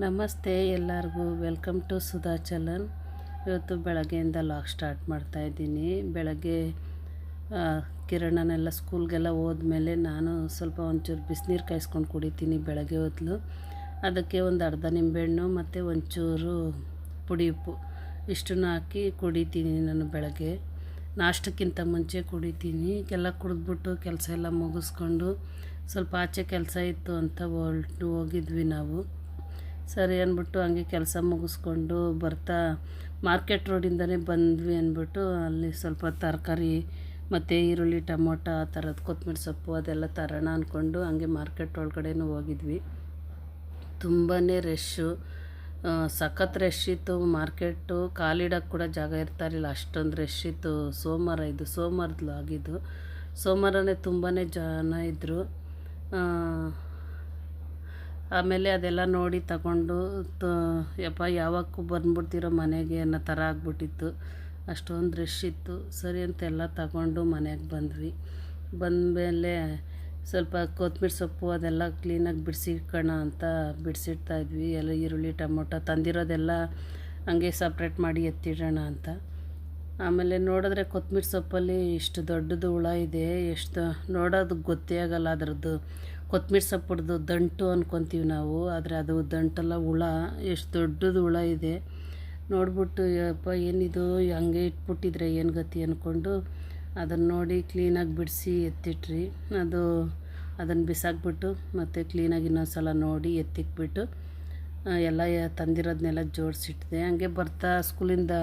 ನಮಸ್ತೆ ಎಲ್ಲರಿಗೂ, welcome to Sudha challan. ಇವತ್ತು ಬೆಳಗ್ಗೆಯಿಂದ ಲಾಗ್ ಸ್ಟಾರ್ಟ್ ಮಾಡ್ತಾಯಿದ್ದೀನಿ. ಬೆಳಗ್ಗೆ ಕಿರಣನೆಲ್ಲ ಸ್ಕೂಲ್ಗೆಲ್ಲ ಹೋದ್ಮೇಲೆ ನಾನು ಸ್ವಲ್ಪ ಒಂಚೂರು ಬಿಸಿನೀರು ಕಾಯಿಸ್ಕೊಂಡು ಕುಡಿತೀನಿ ಬೆಳಗ್ಗೆ ಹೊತ್ತು. ಅದಕ್ಕೆ ಒಂದು ಅರ್ಧ ನಿಂಬೆಹಣ್ಣು ಮತ್ತು ಒಂಚೂರು ಪುಡಿ ಉಪ್ಪು ಇಷ್ಟನ್ನು ಹಾಕಿ ಕುಡಿತೀನಿ. ನಾನು ಬೆಳಗ್ಗೆ ನಾಷ್ಟಕ್ಕಿಂತ ಮುಂಚೆ ಕುಡಿತೀನಿ. ಎಲ್ಲ ಕುಡಿದ್ಬಿಟ್ಟು ಕೆಲಸ ಎಲ್ಲ ಮುಗಿಸ್ಕೊಂಡು ಸ್ವಲ್ಪ ಆಚೆ ಕೆಲಸ ಇತ್ತು ಅಂತ ಹೋಗಿದ್ವಿ ನಾವು. ಸರಿ ಅಂದ್ಬಿಟ್ಟು ಹಂಗೆ ಕೆಲಸ ಮುಗಿಸ್ಕೊಂಡು ಬರ್ತಾ ಮಾರ್ಕೆಟ್ ರೋಡಿಂದನೇ ಬಂದ್ವಿ ಅಂದ್ಬಿಟ್ಟು ಅಲ್ಲಿ ಸ್ವಲ್ಪ ತರಕಾರಿ ಮತ್ತು ಈರುಳ್ಳಿ, ಟೊಮೊಟೊ, ಆ ಥರದ್ದು ಕೊತ್ತಂಬರಿ ಸೊಪ್ಪು ಅದೆಲ್ಲ ತರೋಣ ಅಂದ್ಕೊಂಡು ಹಂಗೆ ಮಾರ್ಕೆಟ್ ಒಳಗಡೆನೂ ಹೋಗಿದ್ವಿ. ತುಂಬಾ ರಶ್ಶು, ಸಖತ್ ರಶ್ ಇತ್ತು ಮಾರ್ಕೆಟು. ಕಾಲಿಡೋಕ್ಕೆ ಕೂಡ ಜಾಗ ಇರ್ತಾರಿಲ್ಲ, ಅಷ್ಟೊಂದು ರಶ್ ಇತ್ತು. ಸೋಮವಾರದ್ದು ಆಗಿದ್ದು. ಸೋಮವಾರನೇ ತುಂಬಾ ಜನ ಇದ್ದರು. ಆಮೇಲೆ ಅದೆಲ್ಲ ನೋಡಿ ತಗೊಂಡು ಯಾವಾಗೂ ಬಂದ್ಬಿಡ್ತಿರೋ ಮನೆಗೆ ಅನ್ನೋ ಥರ ಆಗ್ಬಿಟ್ಟಿತ್ತು. ಅಷ್ಟೊಂದು ರಶ್ ಇತ್ತು. ಸರಿ ಅಂತೆಲ್ಲ ತಗೊಂಡು ಮನೆಗೆ ಬಂದ್ವಿ. ಬಂದಮೇಲೆ ಸ್ವಲ್ಪ ಕೊತ್ತಂಬರಿ ಸೊಪ್ಪು ಅದೆಲ್ಲ ಕ್ಲೀನಾಗಿ ಬಿಡಿಸಿಟ್ಕೋಣ ಅಂತ ಬಿಡಿಸಿಡ್ತಾಯಿದ್ವಿ. ಎಲ್ಲ ಈರುಳ್ಳಿ, ಟೊಮೊಟೊ ತಂದಿರೋದೆಲ್ಲ ಹಂಗೆ ಸಪ್ರೇಟ್ ಮಾಡಿ ಎತ್ತಿಡೋಣ ಅಂತ. ಆಮೇಲೆ ನೋಡಿದ್ರೆ ಕೊತ್ತಂಬರಿ ಸೊಪ್ಪಲ್ಲಿ ಇಷ್ಟು ದೊಡ್ಡದು ಹುಳ ಇದೆ. ಎಷ್ಟು ನೋಡೋದಕ್ಕೆ ಗೊತ್ತೇ ಆಗಲ್ಲ ಅದರದ್ದು. ಕೊತ್ತಂಬರಿ ಸೊಪ್ಪುಡ್ದು ದಂಟು ಅಂದ್ಕೊತೀವಿ ನಾವು, ಆದರೆ ಅದು ದಂಟಲ್ಲ, ಹುಳ. ಎಷ್ಟು ದೊಡ್ಡದು ಹುಳ ಇದೆ ನೋಡ್ಬಿಟ್ಟು, ಯಪ್ಪ ಏನಿದು ಹಂಗೆ ಇಟ್ಬಿಟ್ಟಿದ್ರೆ ಏನು ಗತಿ ಅಂದ್ಕೊಂಡು ಅದನ್ನು ನೋಡಿ ಕ್ಲೀನಾಗಿ ಬಿಡಿಸಿ ಎತ್ತಿಟ್ರಿ. ಅದನ್ನು ಬಿಸಾಕ್ಬಿಟ್ಟು ಮತ್ತು ಕ್ಲೀನಾಗಿ ಇನ್ನೊಂದು ಸಲ ನೋಡಿ ಎತ್ತಿಕ್ಬಿಟ್ಟು ಎಲ್ಲ ತಂದಿರೋದನ್ನೆಲ್ಲ ಜೋಡಿಸಿಟ್ಟಿದೆ. ಹಂಗೆ ಬರ್ತಾ ಸ್ಕೂಲಿಂದ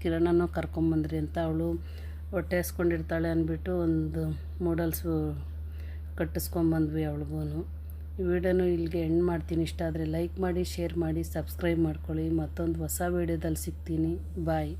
ಕಿರಣನೂ ಕರ್ಕೊಂಬಂದ್ರಿ ಅಂತ, ಅವಳು ಹೊಟ್ಟೆ ಹಸ್ಕೊಂಡಿರ್ತಾಳೆ ಅಂದ್ಬಿಟ್ಟು ಒಂದು ನೂಡಲ್ಸು ಕಟ್ಟಿಸ್ಕೊಂಬಂದ್ವಿ ಅವಳಿಗೂ. ಈ ವಿಡಿಯೋನು ಇಲ್ಲಿಗೆ ಎಂಡ್ ಮಾಡ್ತೀನಿ. ಇಷ್ಟ ಆದರೆ ಲೈಕ್ ಮಾಡಿ, ಶೇರ್ ಮಾಡಿ, ಸಬ್ಸ್ಕ್ರೈಬ್ ಮಾಡ್ಕೊಳ್ಳಿ. ಮತ್ತೊಂದು ಹೊಸ ವಿಡಿಯೋದಲ್ಲಿ ಸಿಗ್ತೀನಿ. ಬಾಯ್.